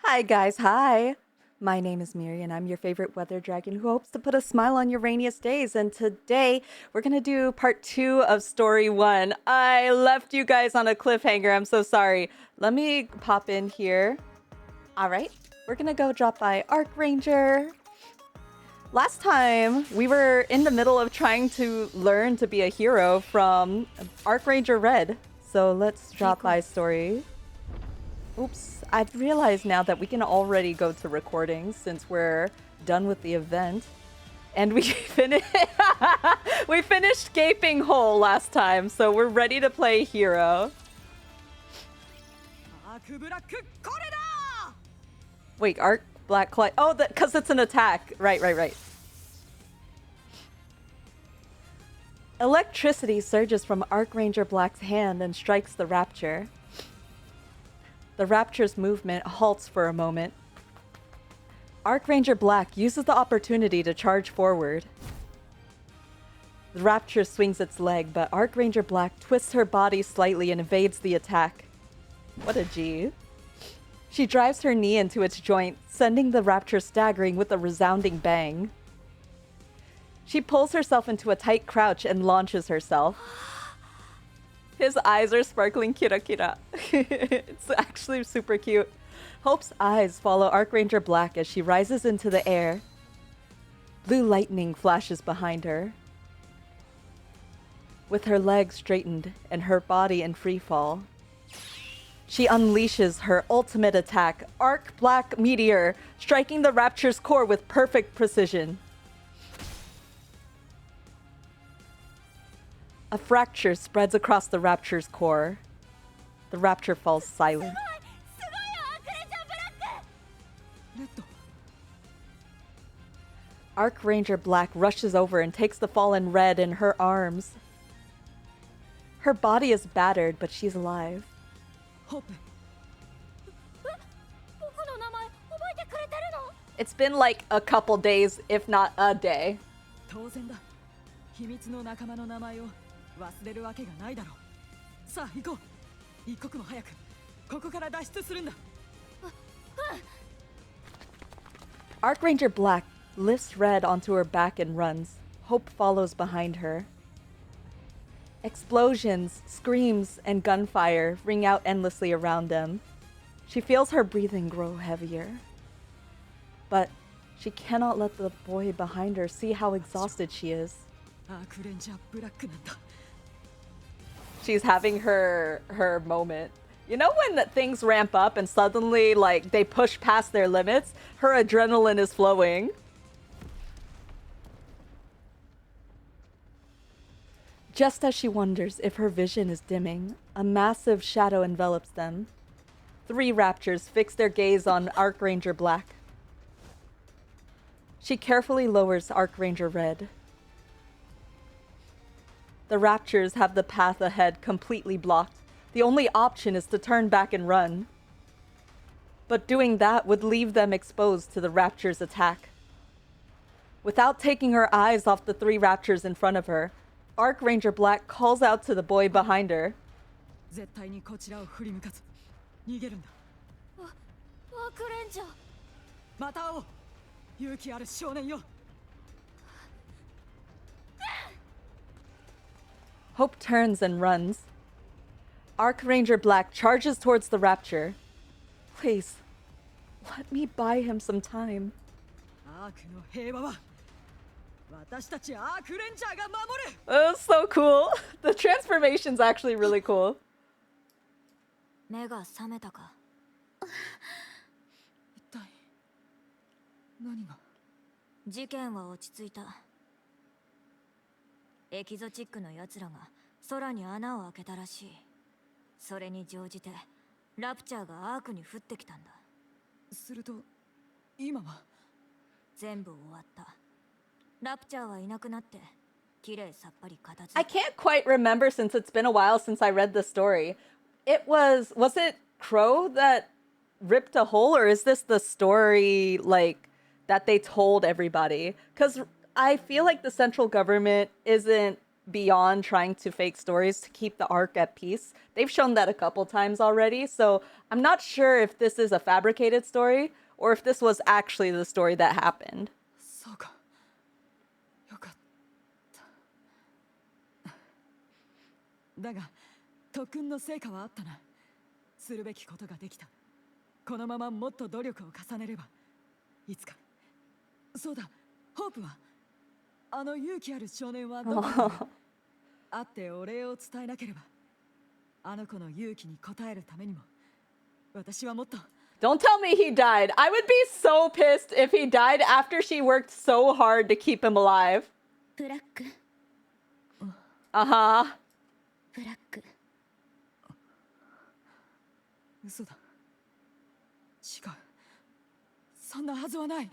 Hi guys, hi! My name is Miri and I'm your favorite weather dragon who hopes to put a smile on your rainiest days. And today we're gonna do part 2 of story 1. I left you guys on a cliffhanger, I'm so sorry. Let me pop in here. Alright, we're gonna go drop by Ark Ranger. Last time we were in the middle of trying to learn to be a hero from Ark Ranger Red. So let's drop by story. Oops, I've realized now that we can already go to recording since we're done with the event. And we we finished Gaping Hole last time, so we're ready to play Hero. Wait, Arc Black Clay. Oh, because it's an attack. Right. Electricity surges from Arc Ranger Black's hand and strikes the Rapture. The Rapture's movement halts for a moment. Arc Ranger Black uses the opportunity to charge forward. The Rapture swings its leg, but Arc Ranger Black twists her body slightly and evades the attack. What a G. She drives her knee into its joint, sending the Rapture staggering with a resounding bang. She pulls herself into a tight crouch and launches herself. His eyes are sparkling kira kira. It's actually super cute. Hope's eyes follow Arc Ranger Black as she rises into the air. Blue lightning flashes behind her. With her legs straightened and her body in free fall, she unleashes her ultimate attack, Arc Black Meteor, striking the Rapture's core with perfect precision. A fracture spreads across the Rapture's core. The Rapture falls silent. Arc Ranger Black rushes over and takes the fallen Red in her arms. Her body is battered, but she's alive. It's been like a couple days, if not a day. Arc Ranger Black lifts Red onto her back and runs. Hope follows behind her. Explosions, screams, and gunfire ring out endlessly around them. She feels her breathing grow heavier. But she cannot let the boy behind her see how exhausted she is. She's having her moment. You know when things ramp up and suddenly like they push past their limits? Her adrenaline is flowing. Just as she wonders if her vision is dimming, a massive shadow envelops them. 3 Raptures fix their gaze on Arc Ranger Black. She carefully lowers Arc Ranger Red. The Raptures have the path ahead completely blocked. The only option is to turn back and run. But doing that would leave them exposed to the Rapture's attack. Without taking her eyes off the 3 Raptures in front of her, Arc Ranger Black calls out to the boy behind her. Hope turns and runs. Arc Ranger Black charges towards the Rapture. Please, let me buy him some time. That's so cool. The transformation's actually really cool. 目が覚めたか。一体何が？事件は落ち着いた。エキゾチックの奴らが空に穴を開けたらしい。それに乗じてラプチャーがアークに降ってきたんだ。すると今は全部終わった。ラプチャーはいなくなって。I can't quite remember since it's been a while since I read the story. Was it Crow that ripped a hole, or is this the story like that they told everybody? Because I feel like the central government isn't beyond trying to fake stories to keep the arc at peace. They've shown that a couple times already, so I'm not sure if this is a fabricated story or if this was actually the story that happened. そうか。よかった。だが、特訓の成果はあったな。するべきことができた。このままもっと努力を重ねれば、いつか。そうだ、ホープは。あの勇気ある少年はどこにいる？会ってお礼を伝えなければ。あの子の勇気に応えるためにも、私はもっと。Don't tell me he died. I would be so pissed if he died after she worked so hard to keep him alive. ブラック。Uh-huh. ブラック。嘘だ。違う。そんなはずはない。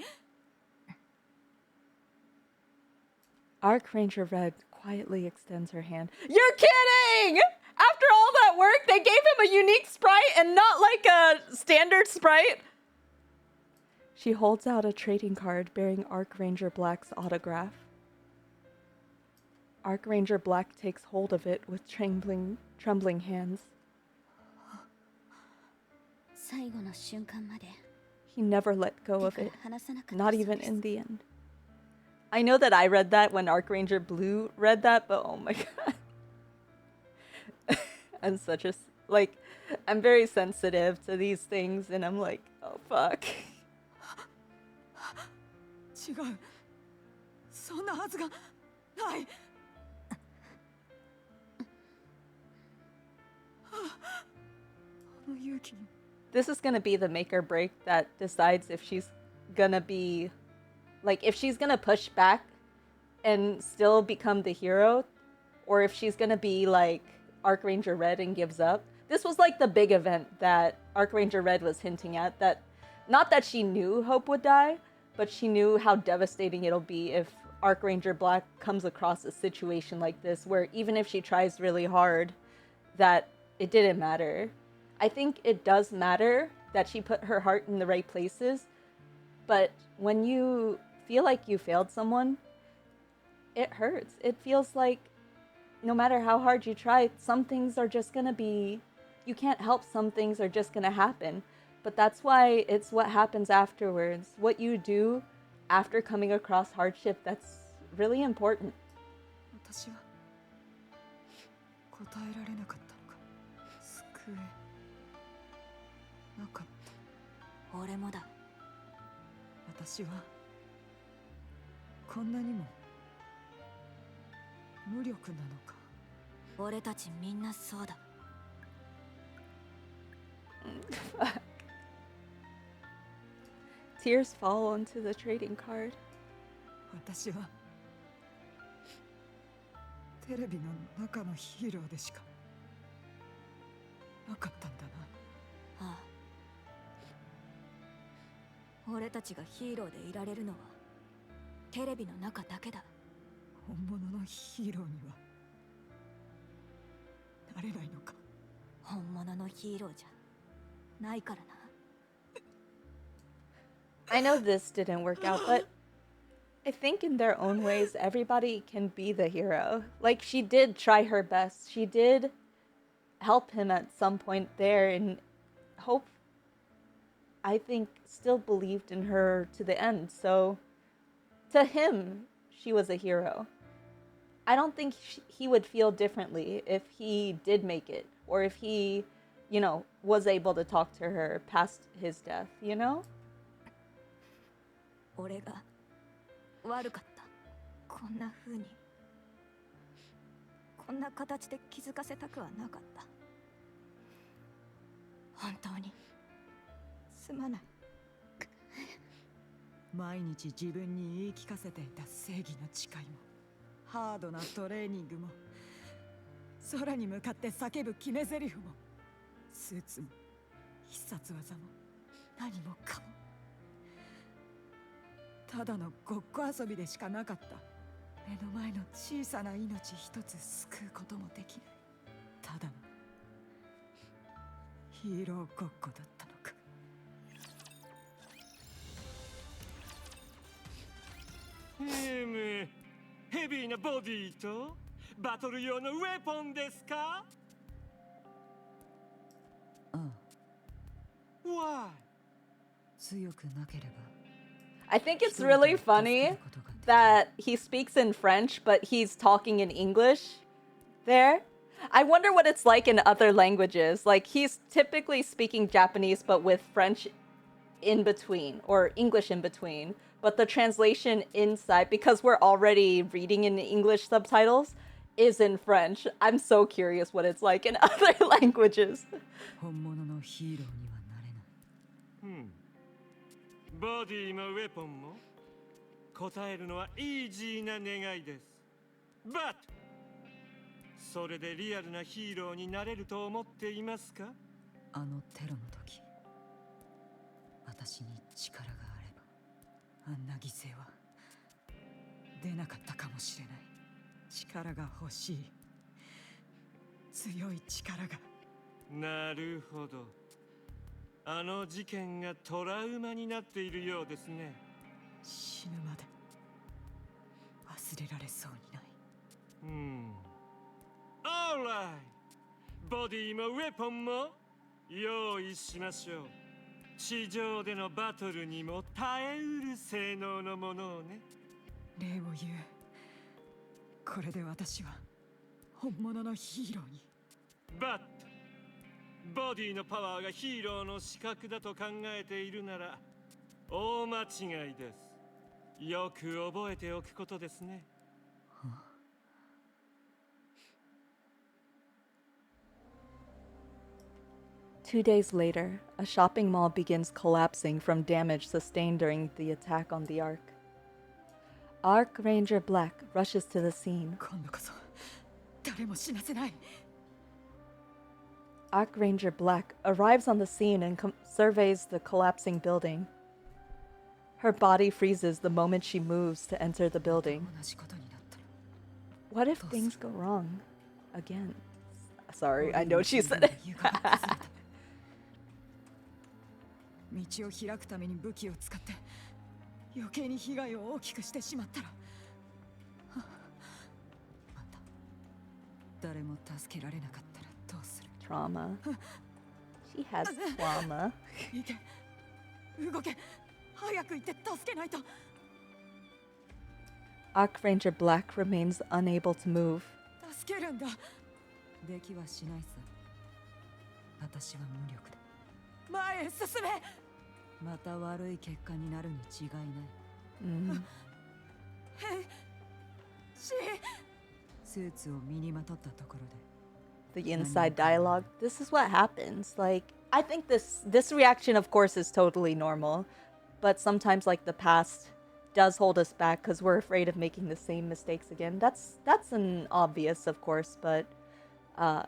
Arc Ranger Red quietly extends her hand. You're kidding! After all that work, they gave him a unique sprite and not like a standard sprite. She holds out a trading card bearing Arc Ranger Black's autograph. Arc Ranger Black takes hold of it with trembling hands. He never let go of it, not even in the end. I know that I read that when Arc Ranger Blue read that, but oh my god. I'm such a, like, I'm very sensitive to these things, and I'm like, oh fuck. 違う。そんなはずがない。あの勇気に。This is gonna be the make or break that decides if she's gonna be, like, if she's gonna push back and still become the hero, or if she's gonna be like Arc Ranger Red and gives up. This was like the big event that Arc Ranger Red was hinting at, that not that she knew Hope would die, but she knew how devastating it'll be if Arc Ranger Black comes across a situation like this, where even if she tries really hard, that it didn't matter. I think it does matter that she put her heart in the right places, but when you feel like you failed someone, it hurts. It feels like no matter how hard you try, some things are just gonna be, you can't help, some things are just gonna happen. But that's why it's what happens afterwards, what you do after coming across hardship, that's really important. 私は答えられなかったのか。救えなかった。俺もだ。私はこんなにも無力なのか。俺たちみんなそうだ。Tears fall onto the trading card. 私はテレビの中のヒーローでしかなかったんだな。ああ。俺たちがヒーローでいられるのはテレビの中だけだ。本物のヒーローにはなれないのか。本物のヒーローじゃないからな。I know this didn't work out, but I think in their own ways, everybody can be the hero. Like, she did try her best. She did help him at some point there, and Hope, I think, still believed in her to the end. So, to him, she was a hero. I don't think he would feel differently if he did make it, or if he, you know, was able to talk to her past his death, you know? 俺が悪かった。こんな風に、こんな形で気づかせたくはなかった。本当にすまない。毎日自分に言い聞かせていた正義の誓いも、ハードなトレーニングも、空に向かって叫ぶ決め台詞も、スーツも必殺技も何もかも、ただのごっこ遊びでしかなかった。目の前の小さな命一つ救うこともできない。ただのヒーローごっこだったのか。ヘビーなボディとバトル用のウェポンですか？ああ、Why? 強くなければ I think it's really funny that he speaks in French, but he's talking in English there. I wonder what it's like in other languages. Like, he's typically speaking Japanese, but with French in between, or English in between. But the translation inside, because we're already reading in English subtitles, is in French. I'm so curious what it's like in other languages. 本物のヒーローにはなれない。ボディもウェポンも答えるのはイージーな願いです。But それでリアルなヒーローになれると思っていますか？あのテロの時、私に力があればあんな犠牲は出なかったかもしれない。力が欲しい。強い力が。なるほど。あの事件がトラウマになっているようですね。死ぬまで忘れられそうにない。Alright! ボディもウェポンも用意しましょう。地上でのバトルにも耐えうる性能のものをね。礼を言う。これで私は本物のヒーローに。But ボディのパワーがヒーローの資格だと考えているなら大間違いです。よく覚えておくことですね。2 days later, a shopping mall begins collapsing from damage sustained during the attack on the Ark. Ark Ranger Black rushes to the scene. 今度こそ誰も死なせない。Ark Ranger Black arrives on the scene and surveys the collapsing building. Her body freezes the moment she moves to enter the building. What if things go wrong? Again. Sorry, I know she said it. 道を開くために武器を使って余計に被害を大きくしてしまったら、また誰も助けられなかったらどうする。 Trauma. She has trauma. 行け、動け、早く行って助けないと。 Ark Ranger Black remains unable to move. 助けるんだ。できはしないさ。私は無力だ。前へ進め。また悪い結果になるに違いない。変身。スーツを身にまとったところで。 The inside dialogue. This is what happens. Like, I think this reaction, of course, is totally normal, but sometimes, like, the past does hold us back because we're afraid of making the same mistakes again. That's an obvious, of course, but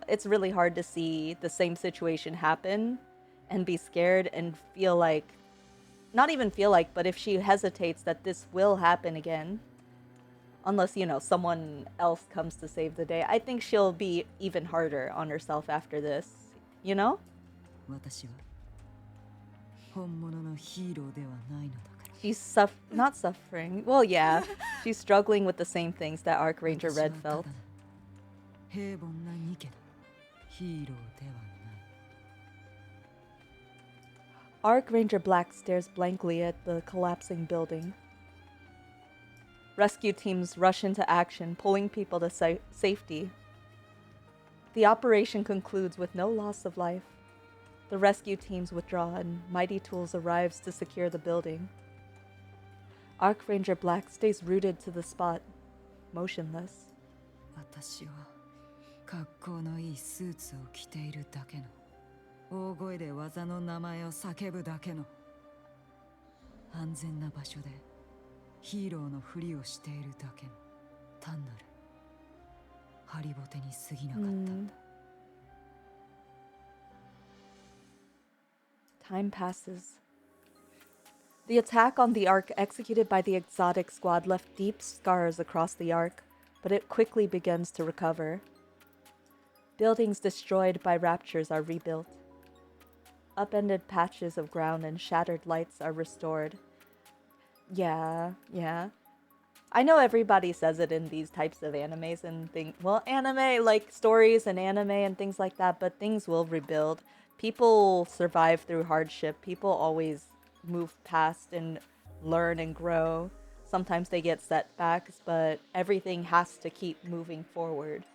it's really hard to see the same situation happen and be scared and feel like, not even feel like, but if she hesitates that this will happen again, unless, you know, someone else comes to save the day, I think she'll be even harder on herself after this, you know? She's not suffering. Well, yeah, she's struggling with the same things that Ark Ranger Red felt. Ark Ranger Black stares blankly at the collapsing building. Rescue teams rush into action, pulling people to safety. The operation concludes with no loss of life. The rescue teams withdraw and Mighty Tools arrives to secure the building. Ark Ranger Black stays rooted to the spot, motionless. 私は格好のいいスーツを着ているだけの、大声で技の名前を叫ぶだけの、安全な場所でヒーローのふりをしているだけの単なるハリボテに過ぎなかったんだ。Time passes. The attack on the Ark executed by the Exotic Squad left deep scars across the Ark, but it quickly begins to recover. Buildings destroyed by raptures are rebuilt. Upended patches of ground and shattered lights are restored. Yeah. I know everybody says it in these types of animes and things. Well, anime, like stories and anime and things like that, but things will rebuild. People survive through hardship. People always move past and learn and grow. Sometimes they get setbacks, but everything has to keep moving forward,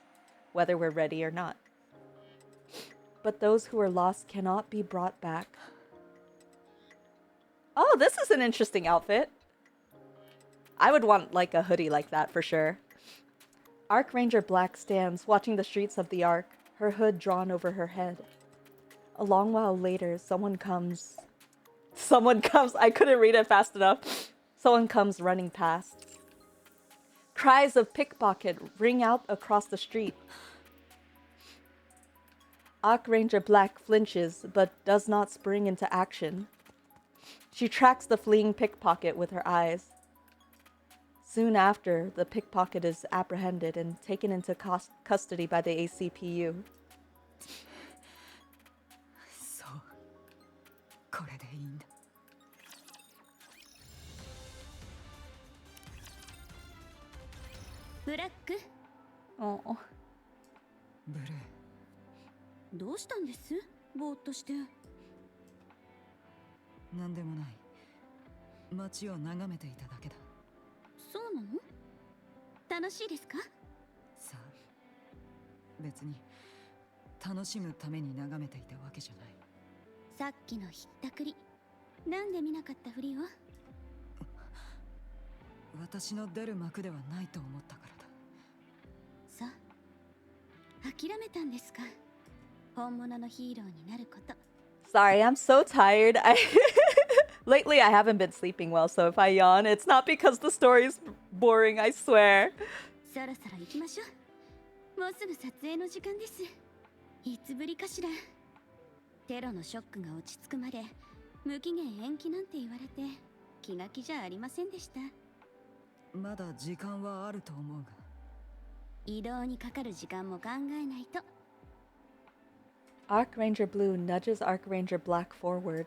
whether we're ready or not. But those who are lost cannot be brought back. Oh, this is an interesting outfit. I would want like a hoodie like that for sure. Arc Ranger Black stands watching the streets of the Ark, her hood drawn over her head. A long while later, someone comes, I couldn't read it fast enough. Someone comes running past. Cries of pickpocket ring out across the street. Arc Ranger Black flinches, but does not spring into action. She tracks the fleeing pickpocket with her eyes. Soon after, the pickpocket is apprehended and taken into custody by the ACPU. そう、これでいいんだ。ブラック、 Oh. ブルー、どうしたんです？ぼーっとして。なんでもない。街を眺めていただけだ。そうなの？楽しいですか？さあ、別に楽しむために眺めていたわけじゃない。さっきのひったくり、なんで見なかったふりを？私の出る幕ではないと思ったからだ。さあ、諦めたんですか？本物のヒーローになること。 Sorry, I'm so tired. Lately I haven't been sleeping well, so if I yawn, it's not because the story's boring, I swear. そろそろ行きましょう。もうすぐ撮影の時間です。いつぶりかしら。テロのショックが落ち着くまで無期限延期なんて言われて気が気じゃありませんでした。まだ時間はあると思うが、移動にかかる時間も考えないと。 Arc Ranger Blue nudges Arc Ranger Black forward.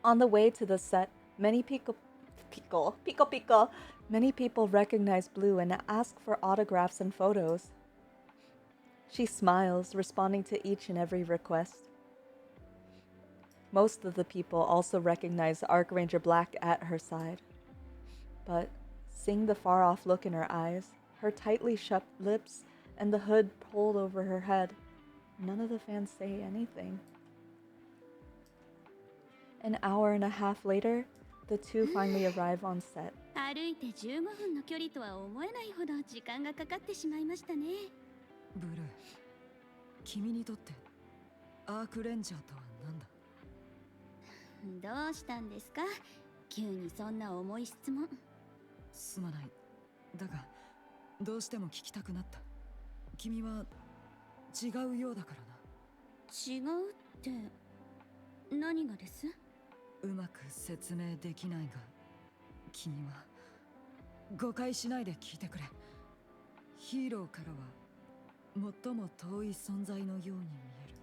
On the way to the set, many people recognize Blue and ask for autographs and photos. She smiles, responding to each and every request. Most of the people also recognize Arc Ranger Black at her side. But seeing the far-off look in her eyes, her tightly shut lips, and the hood pulled over her head, none of the fans say anything. An hour and a half later, the two finally arrive on set. 歩いて15分の距離とは思えないほど時間がかかってしまいましたね。ブルー、君にとってアークレンジャーとは何だ？どうしたんですか？急にそんな重い質問。すまない。だがどうしても聞きたくなった。君は違うようだからな。違うって何がです？うまく説明できないが、君は誤解しないで聞いてくれ。ヒーローからは最も遠い存在のように見える。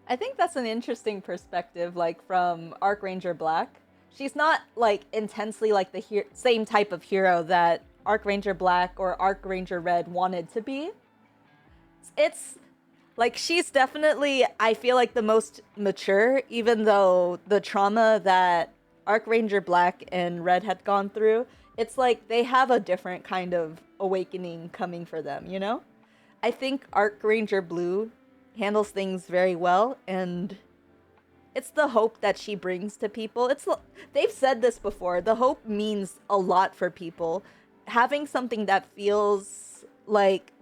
I think that's an interesting perspective, like from Arc Ranger Black. She's not like intensely like the same type of hero that Arc Ranger Black or Arc Ranger Red wanted to be. It's like she's definitely, I feel like, the most mature, even though the trauma that Arc Ranger Black and Red had gone through, it's like they have a different kind of awakening coming for them, you know? I think Arc Ranger Blue handles things very well, and it's the hope that she brings to people. They've said this before, the hope means a lot for people. Having something that feels like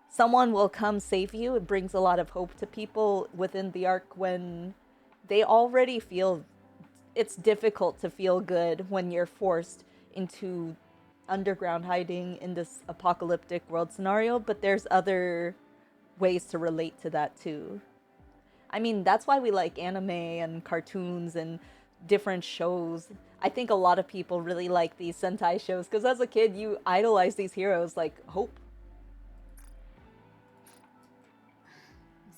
someone will come save you, it brings a lot of hope to people within the arc when they already feel it's difficult to feel good when you're forced into underground hiding in this apocalyptic world scenario, but there's other ways to relate to that too. I mean, that's why we like anime and cartoons and different shows. I think a lot of people really like these Sentai shows because as a kid, you idolize these heroes like Hope.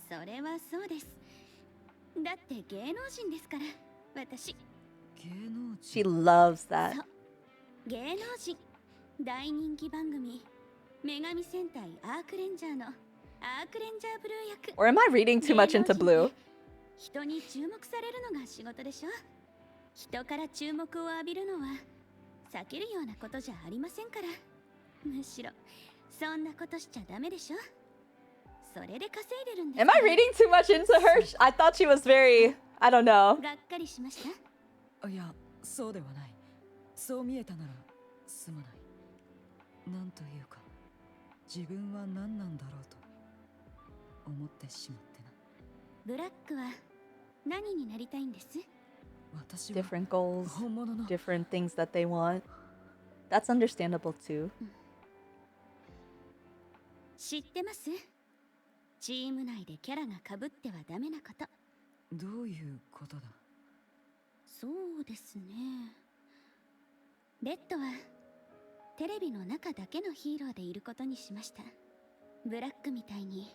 それはそうです。だって芸能人ですから、私。芸能人。 She loves that. そう。芸能人大人気番組女神戦隊アークレンジャーのアークレンジャーブルー役 Or am I reading too much into blue? 人に注目されるのが仕事でしょ。人から注目を浴びるのは避けるようなことじゃありませんから。むしろそんなことしちゃダメでしょ。それで稼いでるんです。 Am I reading too much into her? I thought she was very, I don't know. がっかりしました。いや、そうではない。そう見えたならすまない。なんというか、自分は何なんだろうと思ってしまってな。ブラックは何になりたいんです？私は Different goals, 本物の different things that they want. That's understandable too. 知ってます？チーム内でキャラが被ってはダメなこと。どういうことだ？そうですね。レッドはテレビの中だけのヒーローでいることにしました。ブラックみたいに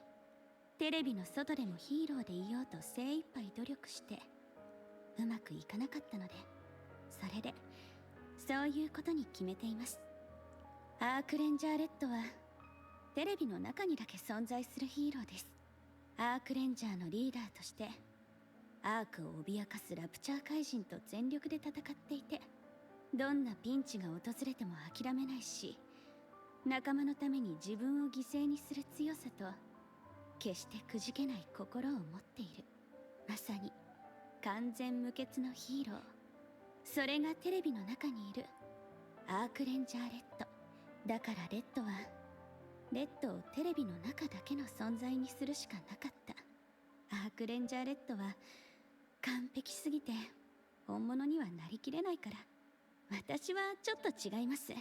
テレビの外でもヒーローでいようと精一杯努力してうまくいかなかったので、それでそういうことに決めています。アークレンジャーレッドはテレビの中にだけ存在するヒーローです。アークレンジャーのリーダーとしてアークを脅かすラプチャー怪人と全力で戦っていて、どんなピンチが訪れても諦めないし、仲間のために自分を犠牲にする強さと決してくじけない心を持っている、まさに完全無欠のヒーロー。それがテレビの中にいるアークレンジャーレッドだから。レッドはレッドをテレビの中だけの存在にするしかなかった。アークレンジャーレッドは完璧すぎて本物にはなりきれないから。私はちょっと違います。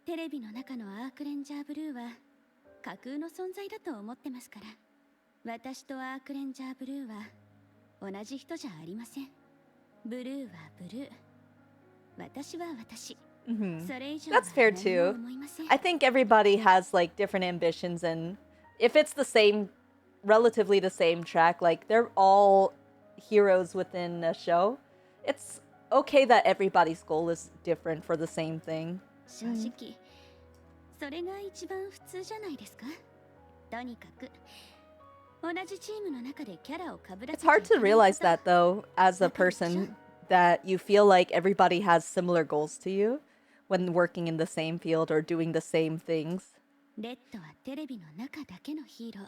テレビの中のアークレンジャーブルーは架空の存在だと思ってますから。私とアークレンジャーブルーは同じ人じゃありません。ブルーはブルー、私は私。それ以上は That's fair 何 too. も思いません。 I think everybody has like different ambitions, and if it's the same, relatively the same track, like they're all heroes within a show, it's okay that everybody's goal is different for the same thing. 正直、それが一番普通じゃないですか。とにかく同じチームの中でキャラを被らせ It's hard to realize that though, as a person, that you feel like everybody has similar goals to you when working in the same field or doing the same things. レッドはテレビの中だけのヒーロー、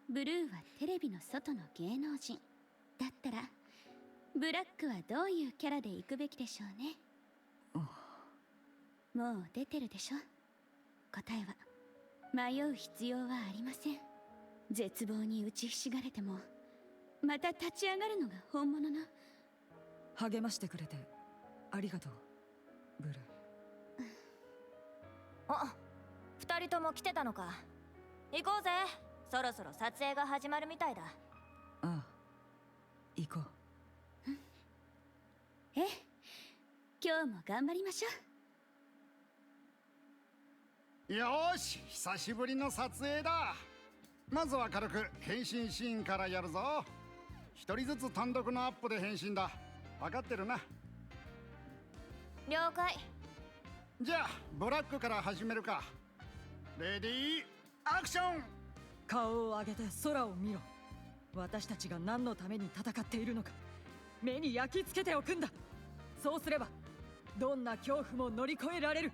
ブルーはテレビの外の芸能人だったら、ブラックはどういうキャラで行くべきでしょうね。もう出てるでしょ、答えは。迷う必要はありません。絶望に打ちひしがれてもまた立ち上がるのが本物の。励ましてくれてありがとう、ブルー。あ、二人とも来てたのか。行こうぜ。そろそろ撮影が始まるみたいだ。ああ、行こう。ええ、今日も頑張りましょう。よーし、久しぶりの撮影だ。まずは軽く変身シーンからやるぞ。一人ずつ単独のアップで変身だ。分かってるな。了解。じゃあブラックから始めるか。レディーアクション。顔を上げて空を見ろ。私たちが何のために戦っているのか目に焼き付けておくんだ。そうすればどんな恐怖も乗り越えられる。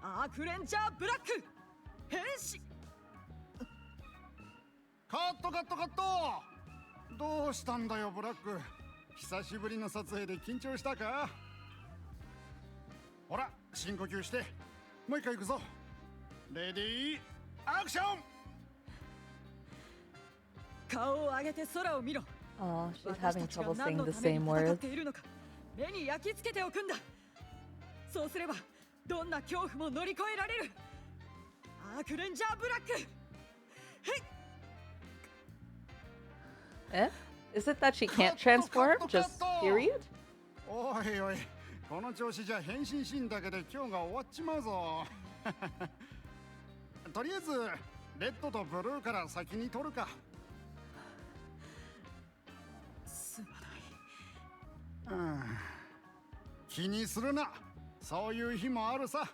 アークレンジャーブラック変身。カットカットカット。どうしたんだよブラック。久しぶりの撮影で緊張したか。ほら深呼吸してもう一回行くぞ。レディーアクション。顔を上げて空を見ろ。 Oh, she's having trouble saying the 私たちが何のために same 戦っ words. ているのか目に焼き付けておくんだ。そうすればどんな恐怖も乗り越えられる。アークレンジャーブラック。Eh? Is it that she can't transform? Just period? おいおい、この調子じゃ変身シーンだけで今日が終わっちまうぞ。とりあえずレッドとブルーから先に撮るか。すまない。気にするな。そういう日もあるさ。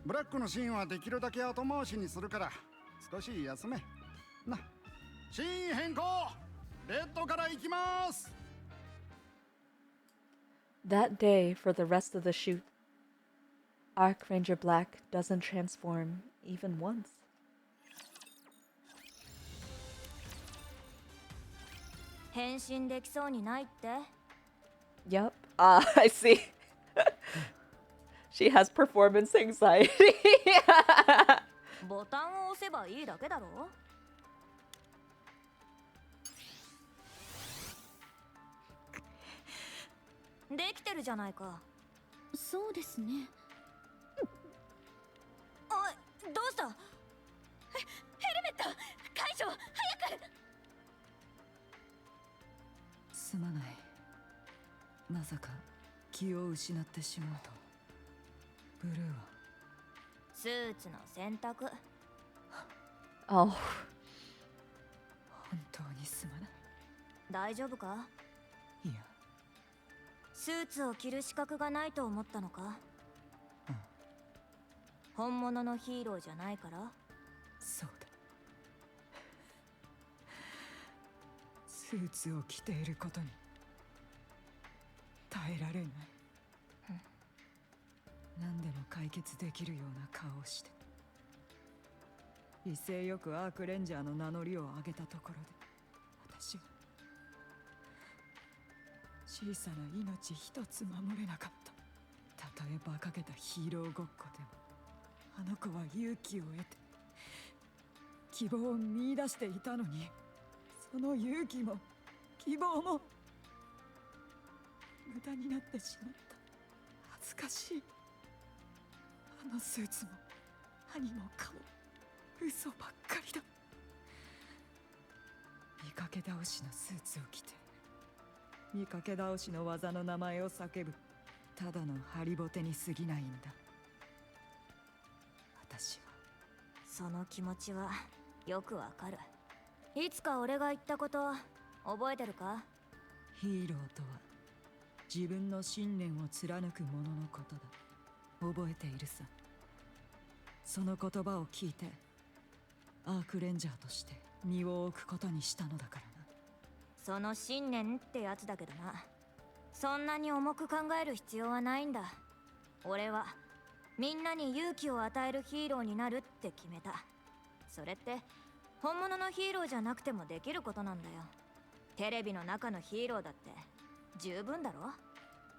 ブラックのシーンはできるだけ後回しにするから少し休めな。シーン変更。レッドから行きます。 That day, for the rest of the shoot, Arc Ranger Black doesn't transform even once. 変身できそうにないって？ Yep. I see. She has performance anxiety. ボタンを押せばいいだけだろ。できてるじゃないか。そうですね。おい、どうした？ヘルメット解除、早く。すまない。まさか気を失ってしまうと。ブルーはスーツの選択。Oh. 本当にすまない。大丈夫か？いや、スーツを着る資格がないと思ったのか？うん、本物のヒーローじゃないから？そうだ。スーツを着ていることに耐えられない。何でも解決できるような顔をして、威勢よくアークレンジャーの名乗りを上げたところで、私は小さな命一つ守れなかった。たとえ馬鹿げたヒーローごっこでも、あの子は勇気を得て希望を見出していたのに、その勇気も希望も無駄になってしまった。恥ずかしい。あのスーツも歯にも顔も嘘ばっかりだ。見かけ倒しのスーツを着て、見かけ倒しの技の名前を叫ぶただのハリボテに過ぎないんだ。私はその気持ちはよくわかる。いつか俺が言ったこと覚えてるか？ヒーローとは自分の信念を貫く者のことだ。覚えているさ。その言葉を聞いてアークレンジャーとして身を置くことにしたのだからな。その信念ってやつだけどな。そんなに重く考える必要はないんだ。俺はみんなに勇気を与えるヒーローになるって決めた。それって本物のヒーローじゃなくてもできることなんだよ。テレビの中のヒーローだって十分だろ。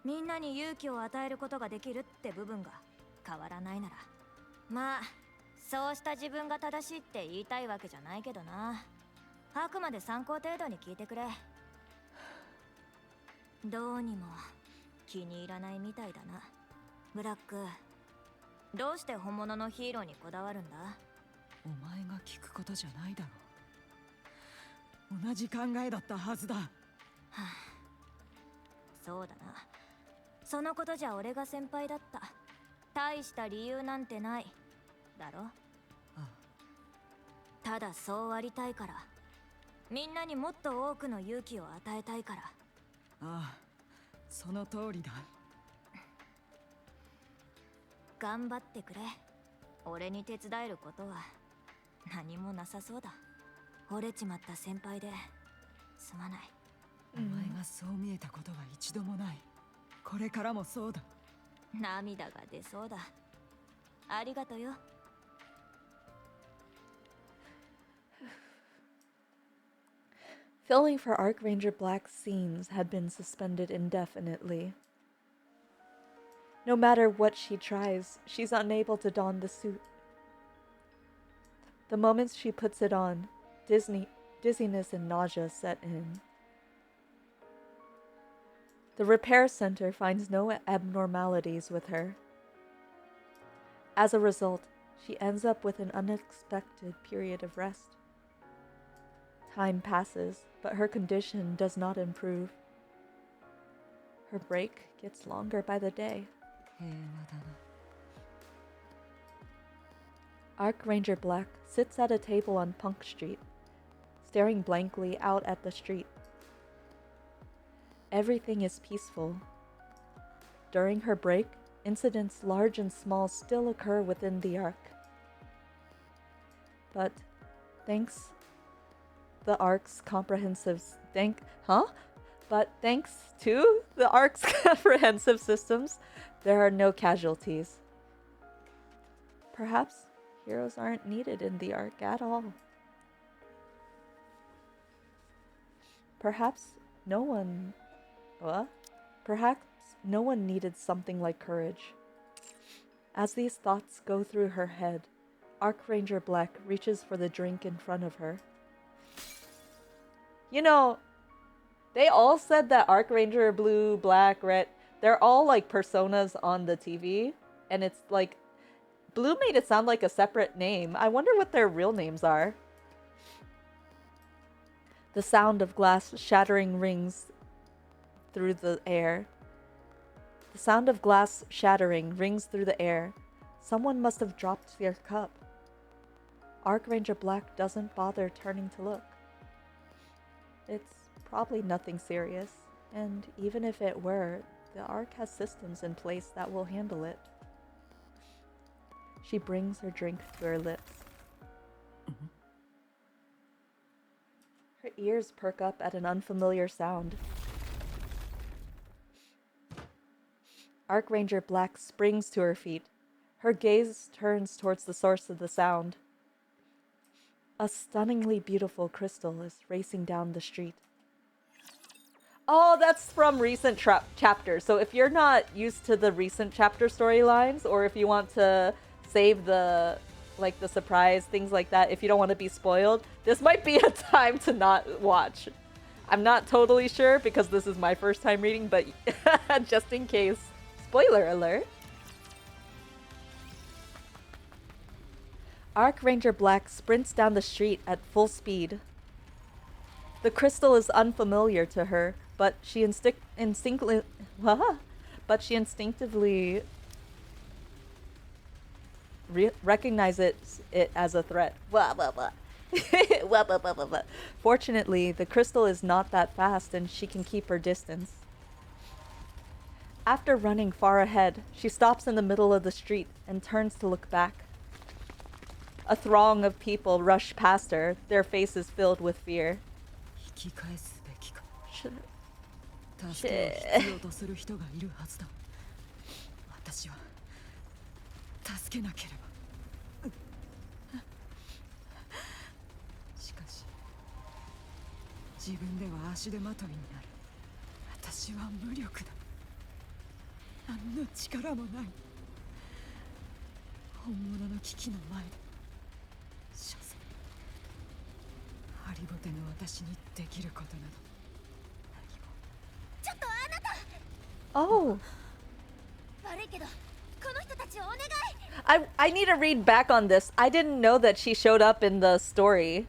みんなに勇気を与えることができるって部分が変わらないなら、まあそうした自分が正しいって言いたいわけじゃないけどな。あくまで参考程度に聞いてくれ。どうにも気に入らないみたいだな。ブラック、どうして本物のヒーローにこだわるんだ？お前が聞くことじゃないだろう。同じ考えだったはずだ。はあ、そうだな。そのことじゃ俺が先輩だった。大した理由なんてないだろ。ああ、ただそうありたいから。みんなにもっと多くの勇気を与えたいから。ああ、その通りだ。頑張ってくれ。俺に手伝えることは何もなさそうだ。折れちまった先輩ですまない。お前がそう見えたことは一度もない。これからもそうだ。涙が出そうだ。ありがとよ。Filming for Arc Ranger Black's scenes had been suspended indefinitely. No matter what she tries, she's unable to don the suit. The moment she puts it on, dizziness and nausea set in. The repair center finds no abnormalities with her. As a result, she ends up with an unexpected period of rest. Time passes, but her condition does not improve. Her break gets longer by the day. 平和だな。Arc Ranger Black sits at a table on Punk Street, staring blankly out at the street. Everything is peaceful. During her break, incidents large and small still occur within the Ark. But thanks the Ark's comprehensive But thanks to the Ark's comprehensive systems, there are no casualties. Perhaps heroes aren't needed in the Ark at all. Perhaps no one needed something like courage. As these thoughts go through her head, Ark Ranger Black reaches for the drink in front of her. You know, they all said that Ark Ranger Blue, Black, Red, they're all like personas on the TV. And it's like, Blue made it sound like a separate name. I wonder what their real names are. The sound of glass shattering rings through the air. The sound of glass shattering rings through the air. Someone must have dropped their cup. Ark Ranger Black doesn't bother turning to look. It's probably nothing serious, and even if it were, the Ark has systems in place that will handle it. She brings her drink to her lips. Her ears perk up at an unfamiliar sound. Ark Ranger Black springs to her feet. Her gaze turns towards the source of the sound. A stunningly beautiful crystal is racing down the street. Oh, that's from recent chapters. So if you're not used to the recent chapter storylines, or if you want to save the surprise, things like that, if you don't want to be spoiled, this might be a time to not watch. I'm not totally sure because this is my first time reading, but just in case. Spoiler alert. Ark Ranger Black sprints down the street at full speed. The crystal is unfamiliar to her, but she instinctively recognizes it as a threat. Fortunately, the crystal is not that fast and she can keep her distance. After running far ahead, she stops in the middle of the street and turns to look back. A throng of people rush past her, their faces filled with fear. Oh. I need to read back on this. I didn't know that she showed up in the story.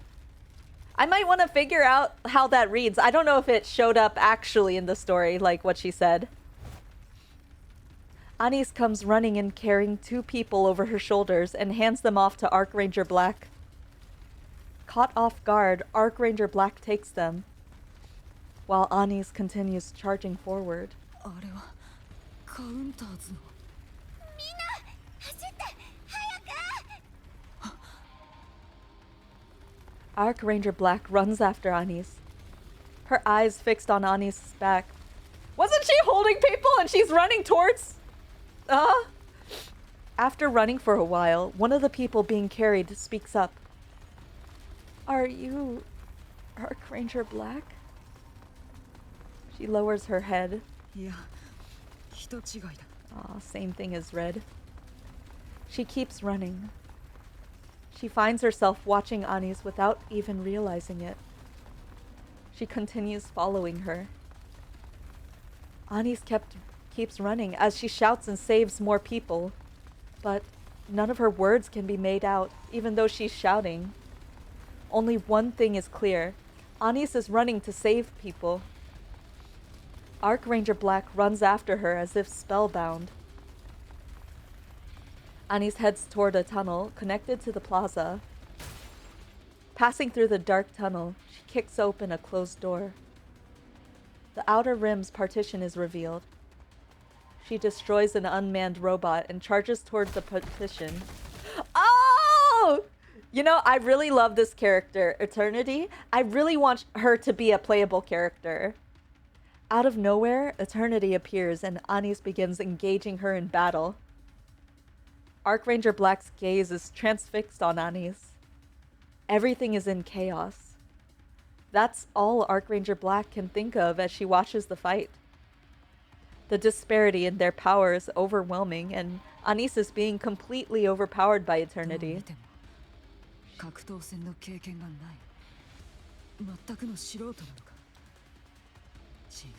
I might want to figure out how that reads. I don't know if it showed up actually in the story, like what she said. Anis comes running in carrying 2 people over her shoulders and hands them off to Ark Ranger Black. Caught off guard, Ark Ranger Black takes them, while Anis continues charging forward. Ark Ranger Black runs after Anis, her eyes fixed on Anis' back. Wasn't she holding people and she's running towards... After running for a while, one of the people being carried speaks up. Are you Ark Ranger Black? She lowers her head. Same thing as Red. She keeps running. She finds herself watching Anis without even realizing it. She continues following her. Anis keeps running as she shouts and saves more people. But none of her words can be made out, even though she's shouting. Only one thing is clear. Anis is running to save people. Ark Ranger Black runs after her as if spellbound. Anis heads toward a tunnel connected to the plaza. Passing through the dark tunnel, she kicks open a closed door. The outer rim's partition is revealed. She destroys an unmanned robot and charges towards the partition. Oh! You know, I really love this character, Eternity. I really want her to be a playable character. Out of nowhere, Eternity appears and Anis begins engaging her in battle. Arc Ranger Black's gaze is transfixed on Anis. Everything is in chaos. That's all Arc Ranger Black can think of as she watches the fight. The disparity in their power is overwhelming, and Anis is being completely overpowered by Eternity. 格闘戦の経験がない全くの素人なのか違う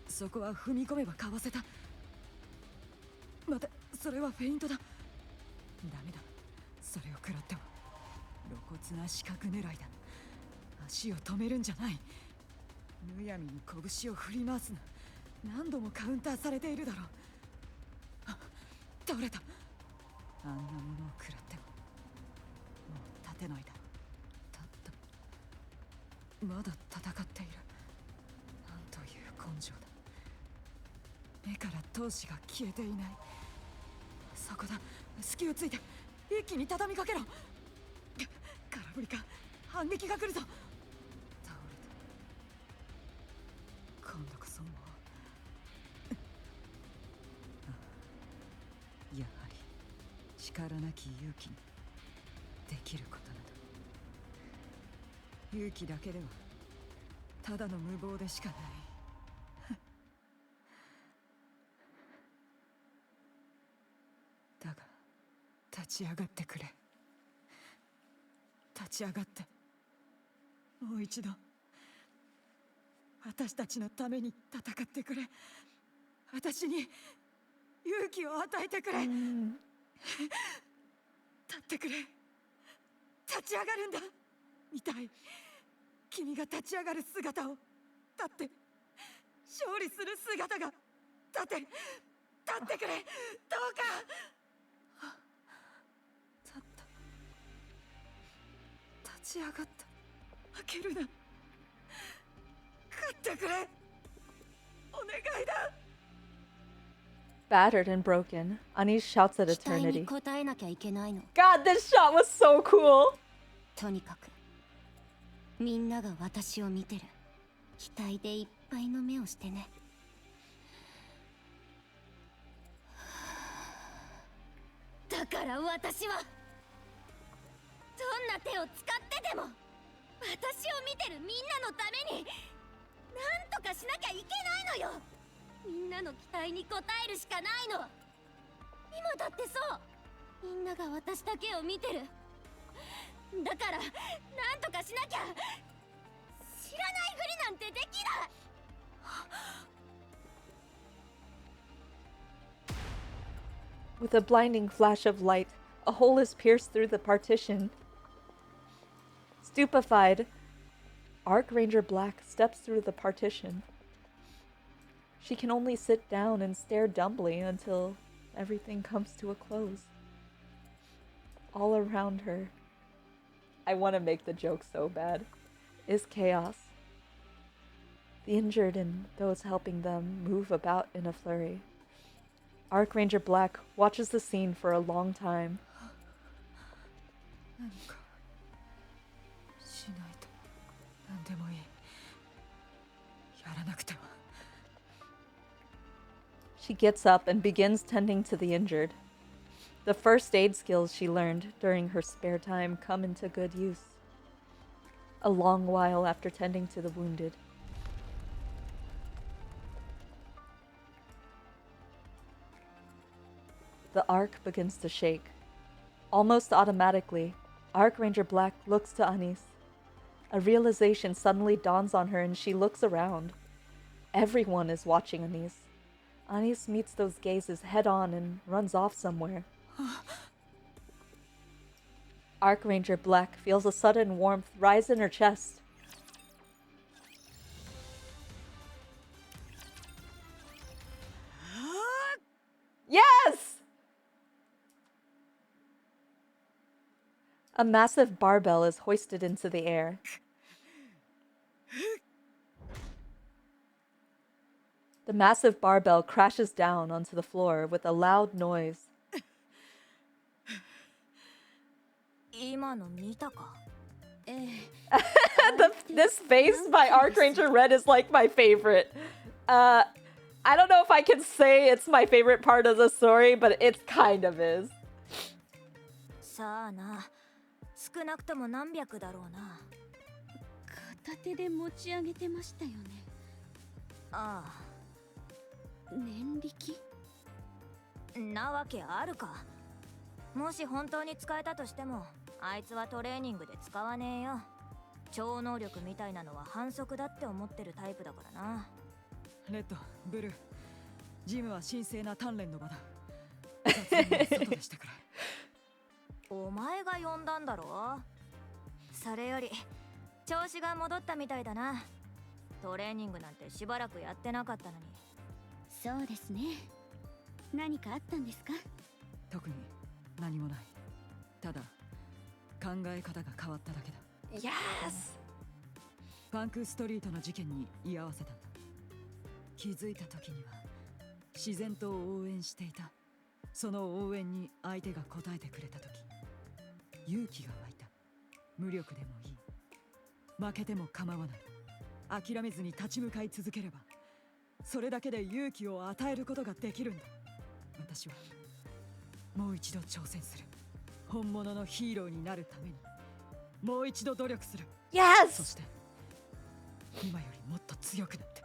そこは踏み込めばかわせた待てそれはフェイントだダメだそれを食らっては露骨な死角狙いだ足を止めるんじゃないむやみに拳を振り回すな何度もカウンターされているだろうあ倒れたあんなものを食らってももう立てないだろうまだ戦っているなんという根性だ目から闘志が消えていないそこだ隙をついて一気に畳みかけろ空振りか反撃が来るぞ倒れた今度こそもうやはり力なき勇気にできることなど勇気だけではただの無謀でしかないだが立ち上がってくれ立ち上がってもう一度私たちのために戦ってくれ私に勇気を与えてくれ立ってくれ立ち上がるんだ見たい君が立ち上がる姿を立って勝利する姿が立ってくれどうか立った立ち上がった開けるな勝ってくれお願いだ Battered and broken, Anis shouts at 期待に Eternity. 応えなきゃいけないの God, this shot was so cool! とにかくみんなが私を見てる期待でいっぱいの目をしてねだから私はどんな手を使ってでも私を見てるみんなのためになんとかしなきゃいけないのよみんなの期待に応えるしかないの今だってそうみんなが私だけを見てるだからなんとかしなきゃ知らないふりなんてできない With a blinding flash of light, a hole is pierced through the partition. Stupefied, Arc Ranger Black steps through the partition. She can only sit down and stare dumbly until everything comes to a close. All around her, I want to make the joke so bad, is chaos. The injured and those helping them move about in a flurry. Arc Ranger Black watches the scene for a long time. 何かしないと何でもいいやらなくては She gets up and begins tending to the injured. The first aid skills she learned during her spare time come into good use. A long while after tending to the wounded. The Ark begins to shake. Almost automatically, Arc Ranger Black looks to Anis. A realization suddenly dawns on her and she looks around. Everyone is watching Anis. Anis meets those gazes head on and runs off somewhere. Arc Ranger Black feels a sudden warmth rise in her chest. Yes! A massive barbell is hoisted into the air. The massive barbell crashes down onto the floor with a loud noise. 今の見たか？ This face by Ark Ranger Red is like my favorite. I don't know if I can say it's my favorite part of the story, but it kind of is. さあな、少なくとも何百だろうな。片手で持ち上げてましたよね。あ念力？あ、なわけあるか。もし本当に使えたとしても、あいつはトレーニングで使わねえよ。超能力みたいなのは反則だって思ってるタイプだからな。レッド、ブルー、ジムは神聖な鍛錬の場だ。雑談は外でしてくれ。お前が呼んだんだろ。それより調子が戻ったみたいだな。トレーニングなんてしばらくやってなかったのに。そうですね。何かあったんですか？特に何もない。ただ考え方が変わっただけだ。Yes! パンクストリートの事件に居合わせたんだ。気づいた時には自然と応援していた。その応援に相手が応えてくれた時、勇気が湧いた。無力でもいい、負けても構わない。諦めずに立ち向かい続ければ、それだけで勇気を与えることができるんだ。私はもう一度挑戦する。本物のヒーローになるためにもう一度努力する。 Yes! そして今よりもっと強くなって、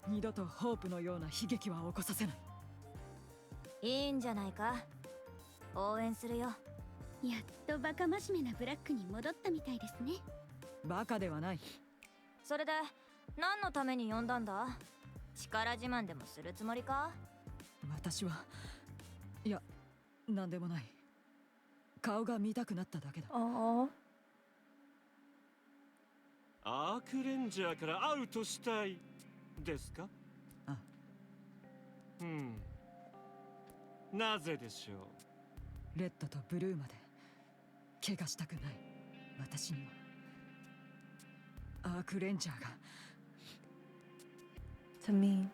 二度とホープのような悲劇は起こさせない。いいんじゃないか。応援するよ。やっとバカ真面目なブラックに戻ったみたいですね。バカではない。それで何のために呼んだんだ？力自慢でもするつもりか？私はいや、なんでもない。顔が見たくなっただけだ。Aww. アークレンジャーからアウトしたいですか？あ、なぜでしょう？レッドとブルーまで怪我したくない。私にはアークレンジャーが。 To me,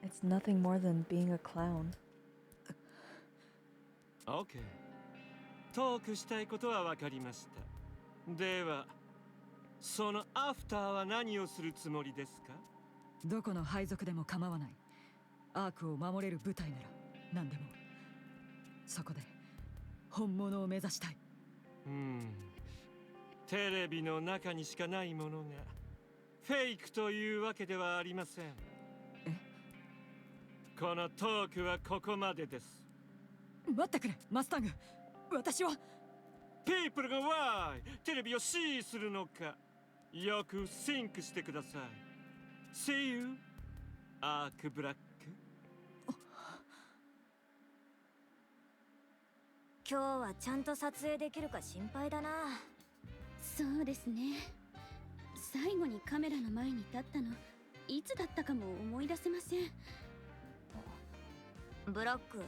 it's nothing more than being a clown. OK。トークしたいことは分かりました。では、そのアフターは何をするつもりですか？どこの配属でも構わない。アークを守れる部隊なら何でも。そこで本物を目指したい。テレビの中にしかないものがフェイクというわけではありません。このトークはここまでです。待ってくれ、マスタング。私はピープルがワイテレビをシーするのか、よくシンクしてください。See you, アークブラック。今日はちゃんと撮影できるか心配だな。そうですね。最後にカメラの前に立ったのいつだったかも思い出せません。ブラック、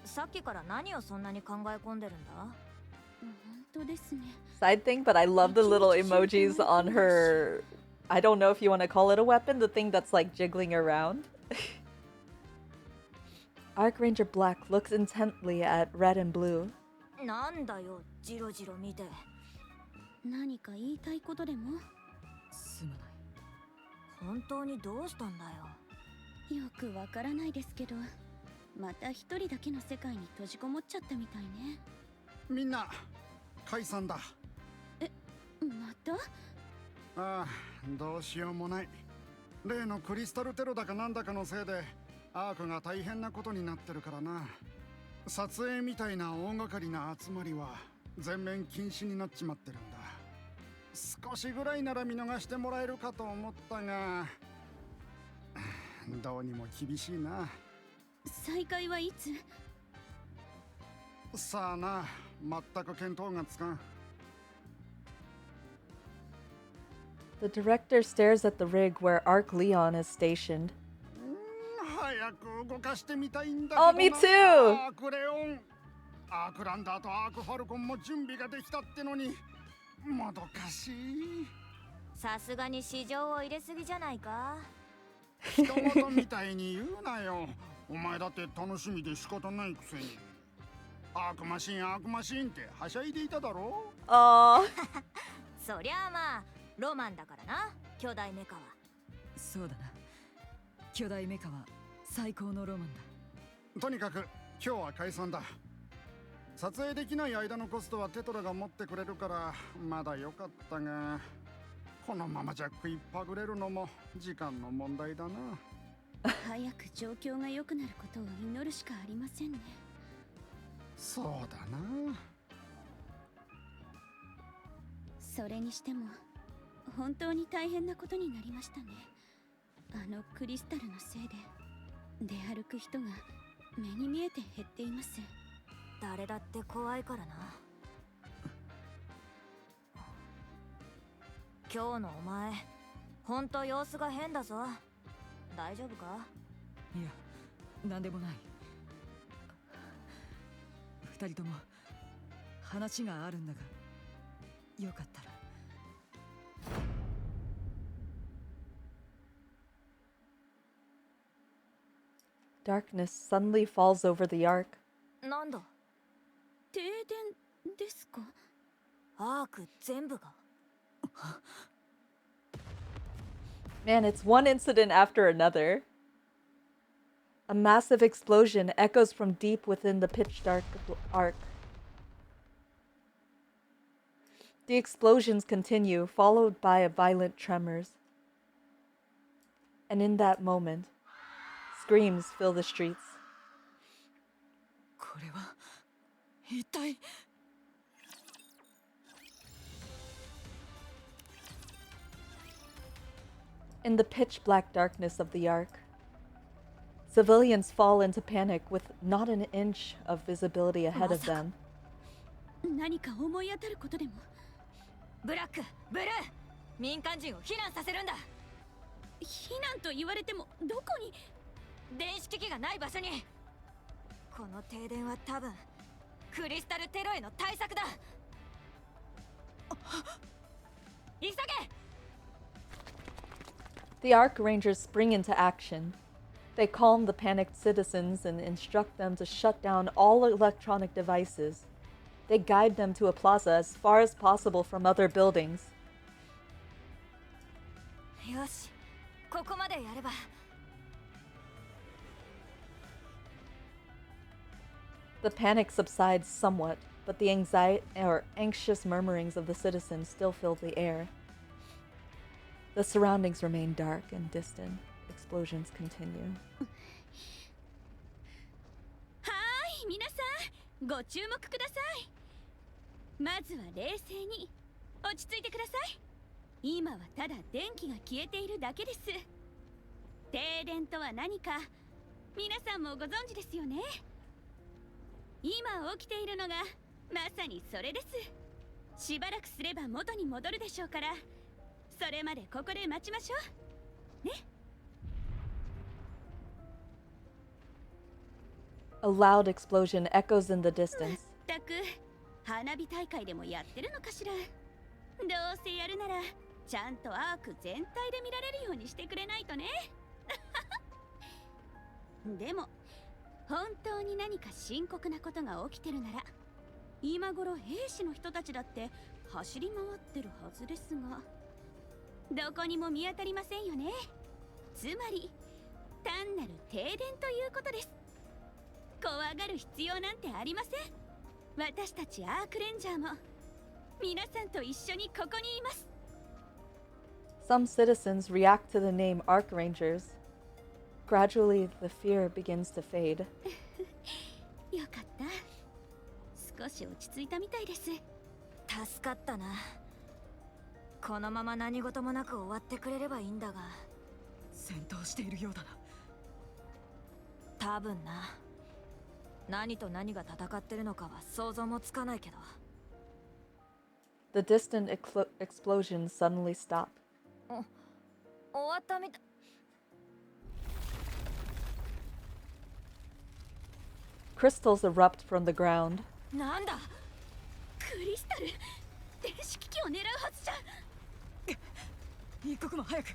さっきから何をそんなに考え込んでるんだ？本当ですね。 Side thing, but I love the little emojis on her. I don't know if you want to call it a weapon, the thing that's like jiggling around. Ark Ranger Black looks intently at Red and Blue. なんだよ、ジロジロ見て。何か言いたいことでも？すまない。本当にどうしたんだよ。よくわからないですけど、また一人だけの世界に閉じこもっちゃったみたいね。みんな解散だ。また？ああ、どうしようもない。例のクリスタルテロだかなんだかのせいでアークが大変なことになってるからな。撮影みたいな大掛かりな集まりは全面禁止になっちまってるんだ。少しぐらいなら見逃してもらえるかと思ったが、どうにも厳しいな。再開はいつ？さあな、全く見当がつかん。The director stares at the rig where Ark Leon is stationed. 早く動かしてみたいんだけどな。Oh, me too! アークレオン、アークランダーとアークファルコンも準備ができたってのに、もどかしい。さすがに市場を入れすぎじゃないか。人事みたいに言うなよ。お前だって楽しみで仕方ないくせに。アークマシンアークマシンってはしゃいでいただろ。あそりゃあまあロマンだからな、巨大メカは。そうだな。巨大メカは最高のロマンだ。とにかく今日は解散だ。撮影できない間のコストはテトラが持ってくれるからまだ良かったが、このままじゃ食いっぱぐれるのも時間の問題だな。早く状況が良くなることを祈るしかありませんね。そうだな。それにしても本当に大変なことになりましたね。あのクリスタルのせいで出歩く人が目に見えて減っています。誰だって怖いからな。今日のお前ほんと様子が変だぞ。大丈夫か？いや、なんでもない。二人とも話があるんだが、よかったら。Darkness suddenly falls over the ark. なんだ？停電ですか？アーク全部が？ Man, it's one incident after another. A massive explosion echoes from deep within the pitch dark ark. The explosions continue, followed by violent tremors. And in that moment, screams fill the streets. これは一体。In the pitch black darkness of the ark, civilians fall into panic with not an inch of visibility ahead of them. 何か思い当たることでも？ブラック、ブルー、民間人を避難させるんだ。避難と言われてもどこに？電子機器がない場所に。この停電は多分クリスタルテロへの対策だ。急げ！ The Ark Rangers spring into action. They calm the panicked citizens and instruct them to shut down all electronic devices. They guide them to a plaza as far as possible from other buildings. よし、ここまでやれば。The panic subsides somewhat, but the anxious murmurings of the citizens still fill the air. The surroundings remain dark and distant. Explosions continue. はーい、皆さんご注目ください。まずは冷静に落ち着いてください。今はただ電気が消えているだけです。停電とは何か皆さんもご存知ですよね。今起きているのがまさにそれです。しばらくすれば元に戻るでしょうから、それまでここで待ちましょうね。A loud explosion echoes in the distance. たく花火大会でもやってるのかしら。どうせやるならちゃんとアーク全体で見られるようにしてくれないとね。でも本当に何か深刻なことが起きてるなら、今頃兵士の人たちだって走り回ってるはずですが、どこにも見当たりませんよね。つまり単なる停電ということです。怖がる必要なんてありません。私たちアークレンジャーも皆さんと一緒にここにいます。 Some citizens react to the name Ark Rangers. Gradually, the fear begins to fade. よかった。少し落ち着いたみたいです。助かったな。このまま何事もなく終わってくれればいいんだが。戦闘しているようだな。多分な。何と何が戦ってるのかは想像もつかないけど。 The distant explosions suddenly stop. 終わったみたい。Crystals erupt from the ground. なんだ？クリスタル、電子機器を狙うはずじゃ。一刻も早く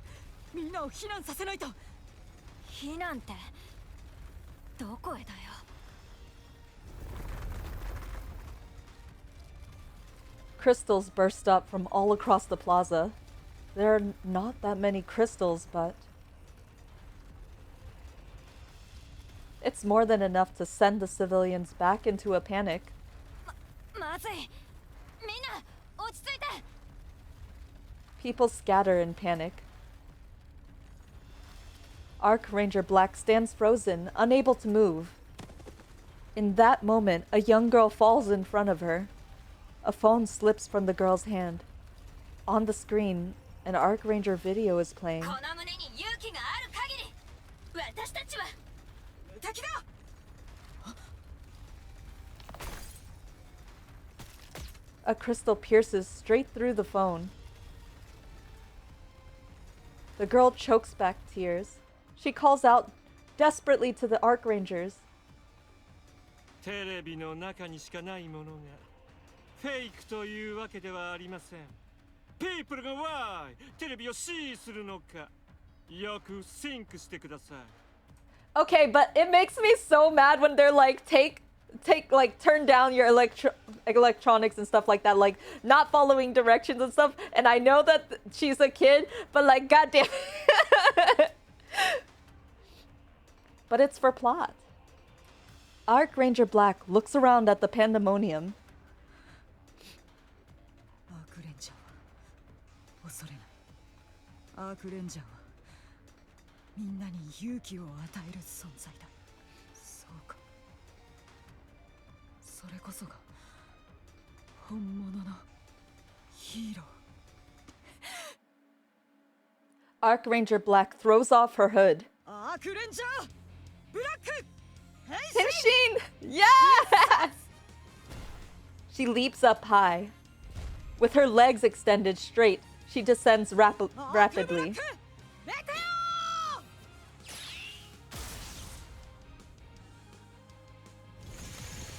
みんなを避難させないと。避難ってどこへだよ。 Crystals burst up from all across the plaza. There are not that many crystals, but it's more than enough to send the civilians back into a panic. まずい。みんな落ち着いて。 People scatter in panic. Arc Ranger Black stands frozen, unable to move. In that moment, a young girl falls in front of her. A phone slips from the girl's hand. On the screen, an Arc Ranger video is playing. この胸に勇気がある限り、私たちは無敵だ。 A crystal pierces straight through the phone. The girl chokes back tears. She calls out desperately to the Arc Rangers. テレビの中にしかないものがフェイクというわけではありません。People が why テレビを支持するのかよく think してください。 Okay, but it makes me so mad when they're like, turn down your electronics and stuff like that, like not following directions and stuff. And I know that she's a kid, but like, goddamn. But it's for plot. Arc Ranger Black looks around at the pandemonium. アークレンジャーは恐れない。アークレンジャーはみんなに勇気を与える存在だ。そうか。それこそが本物のヒーロー。 Arc Ranger Black throws off her hood. アークレンジャーブラック Henshin! Yes! She leaps up high. With her legs extended straight, she descends rapidly.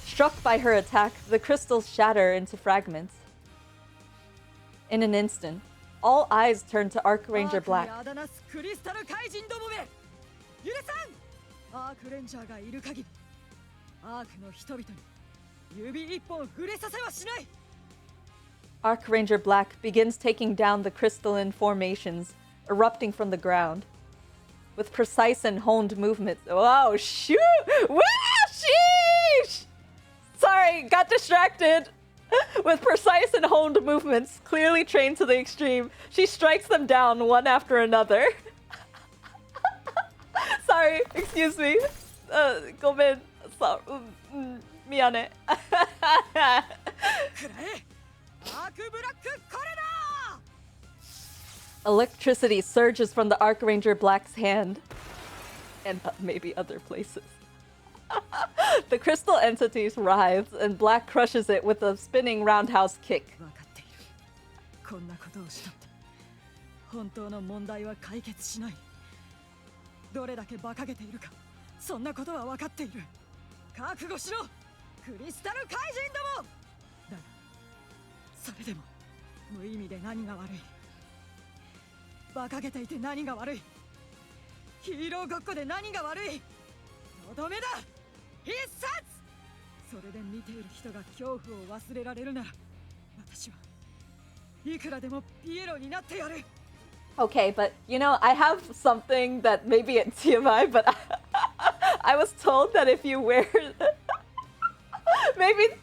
Struck by her attack, the crystals shatter into fragments. In an instant, all eyes turn to Arc Ranger Black. アークレンジャーがいる限り、アークの人々に指一本触れさせはしない。 Arc Ranger Black begins taking down the crystalline formations, erupting from the ground. With precise and honed movements. Wow, shoot! Wow, sheesh! Sorry, got distracted. With precise and honed movements, clearly trained to the extreme, she strikes them down one after another. Sorry, excuse me. Gomen. Sorry. Miyane. Electricity surges from the Arc Ranger Black's hand. And maybe other places. The crystal entities writhes, and Black crushes it with a spinning roundhouse kick. 分かっている。こんなことをしたって本当の問題は解決しない。どれだけ馬鹿げているか、そんなことは分かっている。覚悟しろ、クリスタル怪人ども。だが、それでも無意味で何が悪い。馬鹿げていて何が悪い。ヒーローごっこで何が悪い。とどめだ。必殺。それで見ている人が恐怖を忘れられるなら、私はいくらでもピエロになってやる。 Okay, but you know, I have something that maybe it's TMI, but I was told that if you wear maybe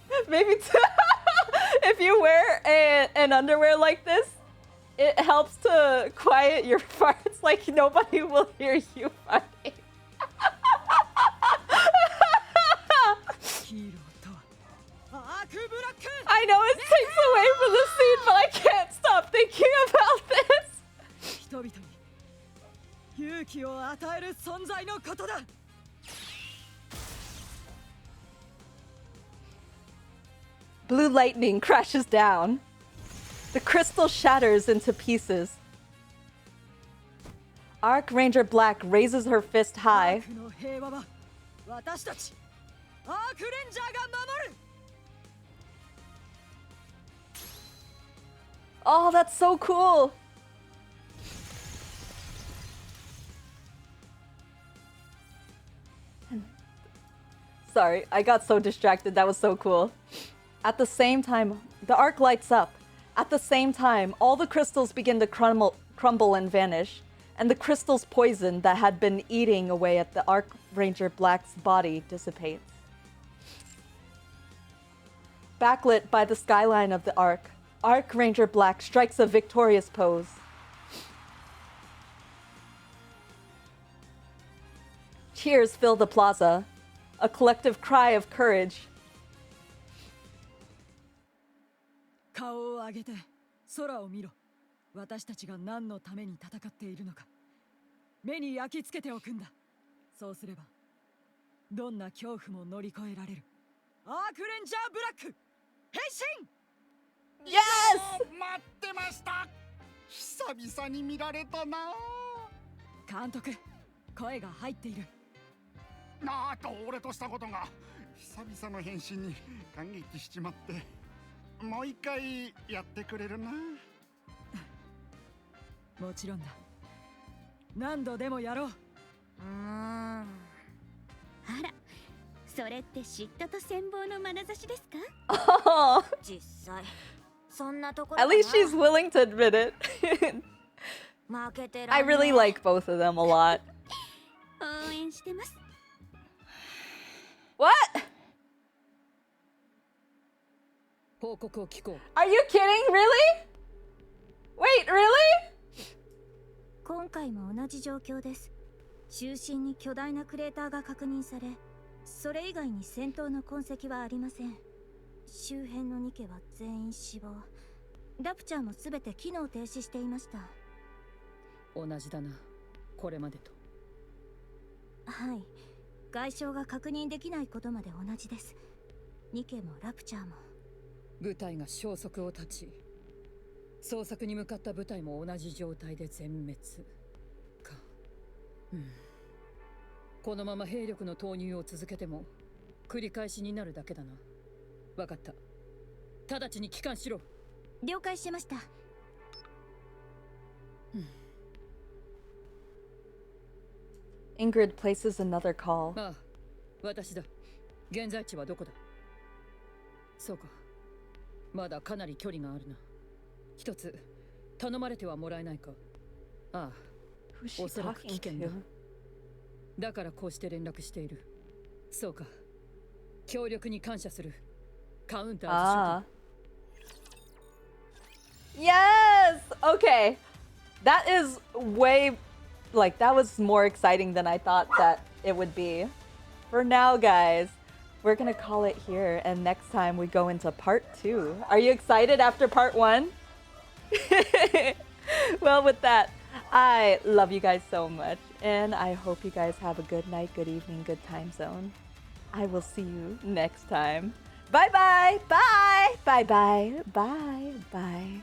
if you wear an underwear like this, it helps to quiet your farts, like nobody will hear you farting. I know it takes away from the scene, but I can't stop thinking about this. 人々に勇気を与える存在のことだ。 Blue lightning crashes down. The crystal shatters into pieces. Arc Ranger Black raises her fist high. アークの平和は私たちアークレンジャーが守る。 Oh, that's so cool. Sorry, I got so distracted. That was so cool. At the same time, the arc lights up. At the same time, all the crystals begin to crumble and vanish, and the crystal's poison that had been eating away at the Arc Ranger Black's body dissipates. Backlit by the skyline of the Arc, Arc Ranger Black strikes a victorious pose. Cheers fill the plaza, a collective cry of courage. 顔を上げて空を見ろ。私たちが何のために戦っているのか目に焼き付けておくんだ。そうすればどんな恐怖も乗り越えられる。アークレンジャーブラック変身。 Yes! 待ってました。久々に見られたな。監督、声が入っている。なあと俺としたことが久々の変身に感激しちまって、もう一回やってくれるな。もちろんだ。何度でもやろう。あら、それって嫉妬と羨望の眼差しですか？ Oh, 実際そんなところ at least she's willing to admit it. 負けてら I んね really like both of them a lot. 応援してます。 What? 報告を聞こう。 Are you kidding? Really? Wait, really? 今回も同じ状況です。中心に巨大なクレーターが確認され、それ以外に戦闘の痕跡はありません。周辺のニケは全員死亡。ラプチャーもすべて機能停止していました。同じだな、これまでと。はい、外傷が確認できないことまで同じです。ニケもラプチャーも。部隊が消息を絶ち、捜索に向かった部隊も同じ状態で全滅か。このまま兵力の投入を続けても繰り返しになるだけだな。分かった。直ちに帰還しろ。了解しました。Ingrid places another call. ああ、私だ。現在地はどこだ？そうか。まだかなり距離があるな。一つ頼まれてはもらえないか？ああ、 Who's she おそらく危 talking 険だ。 to? だからこうして連絡している。そうか。協力に感謝する。カウンター Ah. Yes! Okay. That is way, like, that was more exciting than I thought that it would be. For now, guys, we're gonna call it here, and next time we go into part 2. Are you excited after part 1? Well, with that, I love you guys so much, and I hope you guys have a good night, good evening, good time zone. I will see you next time. Bye bye! Bye! Bye bye! Bye bye!